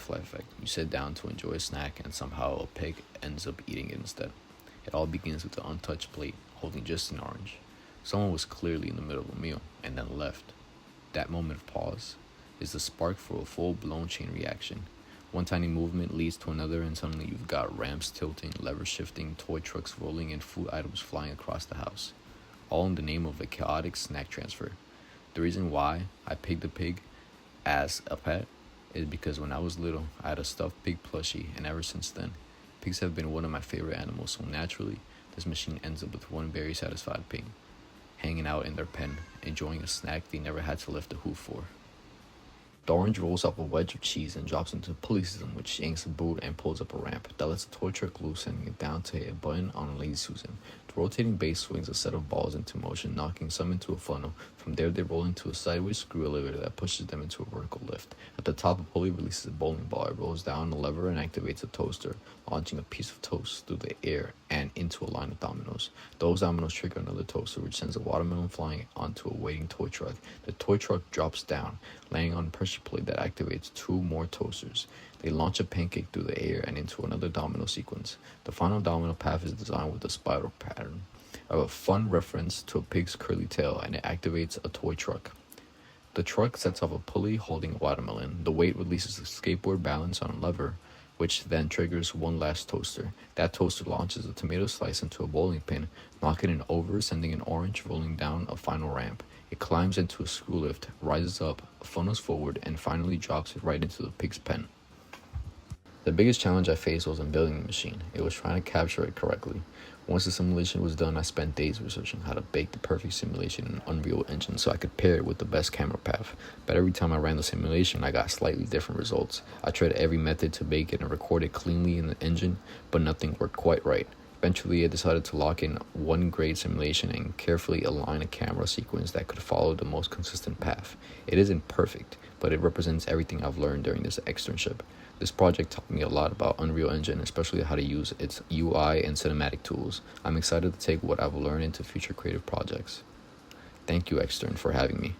butterfly effect. You sit down to enjoy a snack, and somehow a pig ends up eating it instead. It all begins with an untouched plate holding just an orange. Someone was clearly in the middle of a meal and then left. That moment of pause is the spark for a full-blown chain reaction. One tiny movement leads to another, and suddenly you've got ramps tilting, levers shifting, toy trucks rolling, and food items flying across the house, all in the name of a chaotic snack transfer. The reason why I picked a pig as a pet is because when I was little, I had a stuffed pig plushie, and ever since then, pigs have been one of my favorite animals, so naturally, this machine ends up with one very satisfied pig, hanging out in their pen, enjoying a snack they never had to lift a hoof for. The orange rolls off a wedge of cheese and drops into a pulley system, which yanks a boot and pulls up a ramp that lets the toy truck loose, sending it down to hit a button on a lazy Susan. The rotating base swings a set of balls into motion, knocking some into a funnel. From there, they roll into a sideways screw elevator that pushes them into a vertical lift. At the top, a pulley releases a bowling ball. It rolls down a lever and activates a toaster, launching a piece of toast through the air and into a line of dominoes. Those dominoes trigger another toaster, which sends a watermelon flying onto a waiting toy truck. The toy truck drops down, landing on a pressure plate that activates two more toasters. They launch a pancake through the air and into another domino sequence. The final domino path is designed with a spiral pattern, a fun reference to a pig's curly tail, and it activates a toy truck. The truck sets off a pulley holding a watermelon. The weight releases a skateboard balance on a lever, which then triggers one last toaster. That toaster launches a tomato slice into a bowling pin, knocking it over, sending an orange rolling down a final ramp. It climbs into a screw lift, rises up, funnels forward, and finally drops it right into the pig's pen. The biggest challenge I faced was in building the machine. It was trying to capture it correctly. Once the simulation was done, I spent days researching how to bake the perfect simulation in Unreal Engine so I could pair it with the best camera path. But every time I ran the simulation, I got slightly different results. I tried every method to bake it and record it cleanly in the engine, but nothing worked quite right. Eventually, I decided to lock in one grade simulation and carefully align a camera sequence that could follow the most consistent path. It isn't perfect, but it represents everything I've learned during this externship. This project taught me a lot about Unreal Engine, especially how to use its UI and cinematic tools. I'm excited to take what I've learned into future creative projects. Thank you, Extern, for having me.